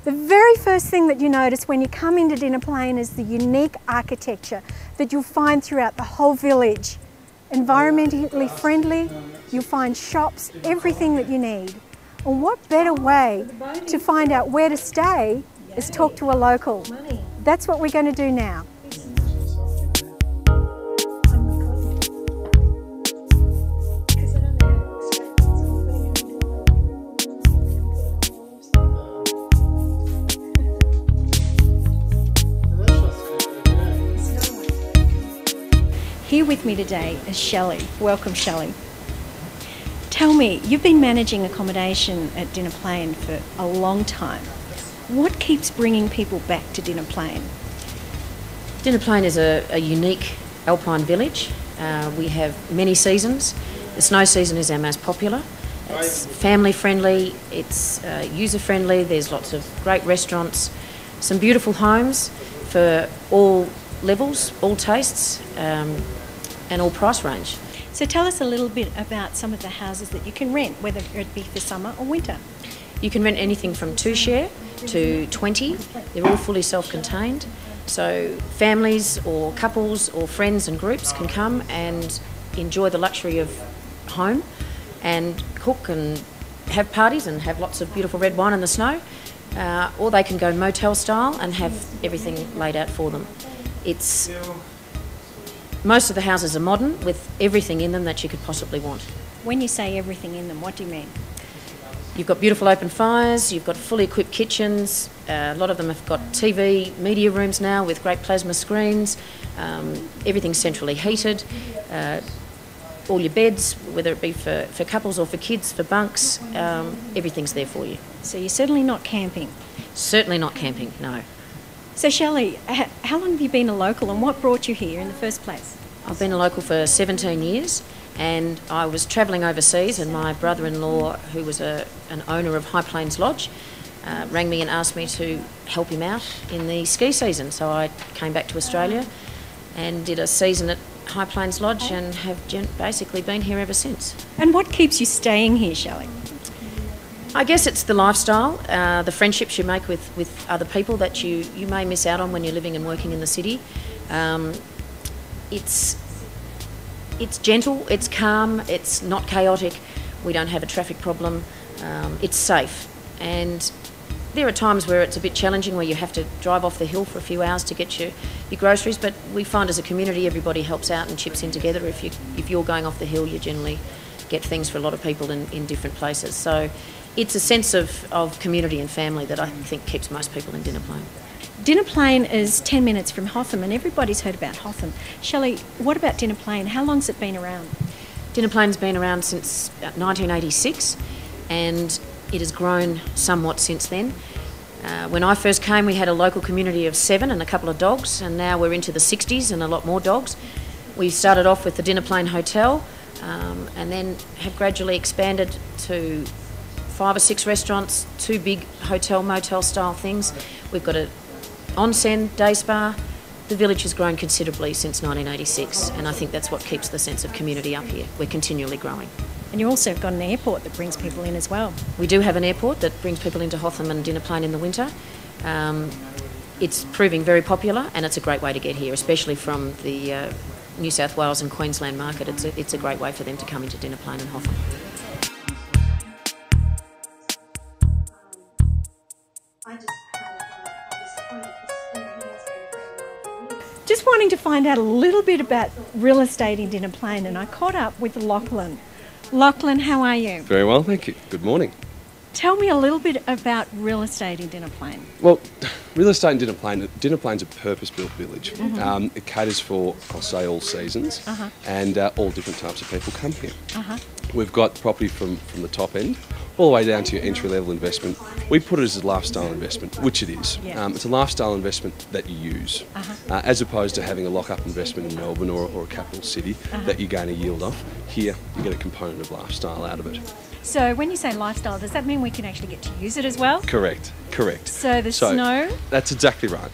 The very first thing that you notice when you come into Dinner Plain is the unique architecture that you'll find throughout the whole village. Environmentally friendly, you'll find shops, everything that you need. And what better way to find out where to stay is talk to a local. That's what we're going to do now. Here with me today is Shelley. Welcome, Shelley. Tell me, you've been managing accommodation at Dinner Plain for a long time. What keeps bringing people back to Dinner Plain? Dinner Plain is a unique alpine village. We have many seasons. The snow season is our most popular. It's family friendly, it's user friendly, there's lots of great restaurants, some beautiful homes for all levels, all tastes, and all price range. So tell us a little bit about some of the houses that you can rent, whether it be for summer or winter. You can rent anything from 2 share to 20. They're all fully self-contained. So families or couples or friends and groups can come and enjoy the luxury of home and cook and have parties and have lots of beautiful red wine in the snow. Or they can go motel style and have everything laid out for them. Most of the houses are modern with everything in them that you could possibly want. When you say everything in them, what do you mean? You've got beautiful open fires, you've got fully equipped kitchens, a lot of them have got TV, media rooms now with great plasma screens, everything's centrally heated, all your beds, whether it be for couples or for kids, for bunks, everything's there for you. So you're certainly not camping? Certainly not camping, no. So Shelley, how long have you been a local and what brought you here in the first place? I've been a local for 17 years and I was travelling overseas and my brother-in-law, who was an owner of High Plains Lodge, rang me and asked me to help him out in the ski season. So I came back to Australia and did a season at High Plains Lodge and have basically been here ever since. And what keeps you staying here, Shelley? I guess it's the lifestyle, the friendships you make with other people that you may miss out on when you're living and working in the city. It's gentle, it's calm, it's not chaotic, we don't have a traffic problem, it's safe. And there are times where it's a bit challenging where you have to drive off the hill for a few hours to get your groceries, but we find as a community everybody helps out and chips in together. If you're going off the hill, you generally get things for a lot of people in different places. So it's a sense of community and family that I think keeps most people in Dinner Plain. Dinner Plain is 10 minutes from Hotham and everybody's heard about Hotham. Shelley, what about Dinner Plain? How long's it been around? Dinner Plain's been around since 1986 and it has grown somewhat since then. When I first came we had a local community of 7 and a couple of dogs, and now we're into the 60s and a lot more dogs. We started off with the Dinner Plain Hotel and then have gradually expanded to 5 or 6 restaurants, 2 big hotel motel style things. We've got an onsen day spa. The village has grown considerably since 1986 and I think that's what keeps the sense of community up here. We're continually growing. And you also have got an airport that brings people in as well. We do have an airport that brings people into Hotham and Dinner Plain in the winter. It's proving very popular and it's a great way to get here, especially from the New South Wales and Queensland market. It's a great way for them to come into Dinner Plain and Hotham. Just wanting to find out a little bit about real estate in Dinner Plain, and I caught up with Lachlan. Lachlan, how are you? Very well, thank you. Good morning. Tell me a little bit about real estate in Dinner Plain. Well, real estate in Dinner Plain's a purpose-built village. It caters for, I'll say, all seasons and all different types of people come here. We've got property from the top end all the way down to your entry-level investment. We put it as a lifestyle investment, which it is. It's a lifestyle investment that you use, as opposed to having a lock-up investment in Melbourne or a capital city that you're going to yield off. Here, you get a component of lifestyle out of it. So when you say lifestyle, does that mean we can actually get to use it as well? Correct. So the snow? That's exactly right.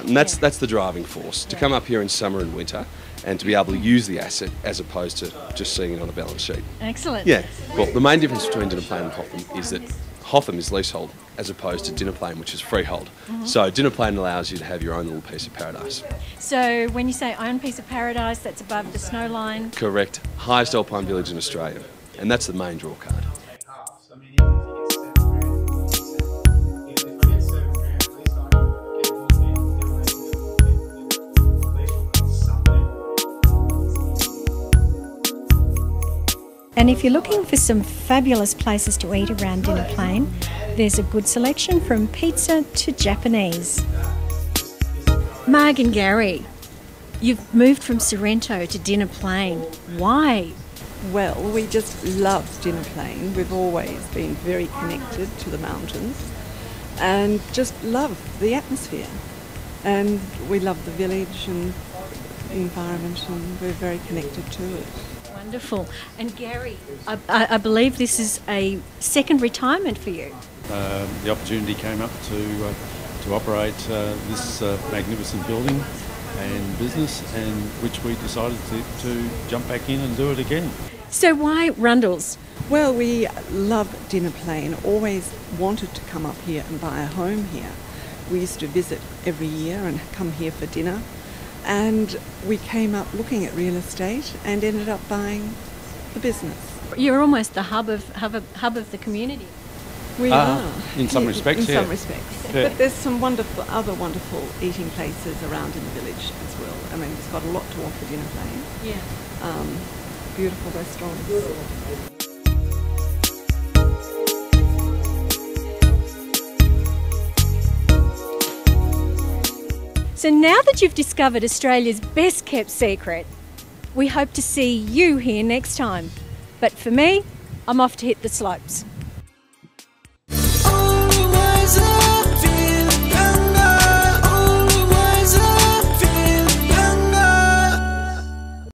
And that's the driving force. To come up here in summer and winter and to be able to use the asset as opposed to just seeing it on a balance sheet. Excellent. Yeah. Well, the main difference between Dinner Plain and Hotham is that Hotham is leasehold as opposed to Dinner Plain, which is freehold. So Dinner Plain allows you to have your own little piece of paradise. So when you say own piece of paradise, that's above the snow line? Correct. Highest alpine village in Australia. And that's the main draw card. And if you're looking for some fabulous places to eat around Dinner Plain, there's a good selection from pizza to Japanese. Marg and Gary, you've moved from Sorrento to Dinner Plain. Why? Well, we just love Dinner Plain. We've always been very connected to the mountains and just love the atmosphere. And we love the village and the environment, and we're very connected to it. Wonderful. And Gary, I believe this is a second retirement for you. The opportunity came up to operate this magnificent building and business, and which we decided to jump back in and do it again. So why Rundles? Well, we love Dinner Plain, always wanted to come up here and buy a home here. We used to visit every year and come here for dinner. And we came up looking at real estate and ended up buying the business. You're almost the hub of the community. We are. In some respects, In yeah. some respects. Yeah. But there's some other wonderful eating places around in the village as well. I mean, it's got a lot to offer Dinner Plain. Yeah. Beautiful restaurants. So now that you've discovered Australia's best kept secret, we hope to see you here next time. But for me, I'm off to hit the slopes.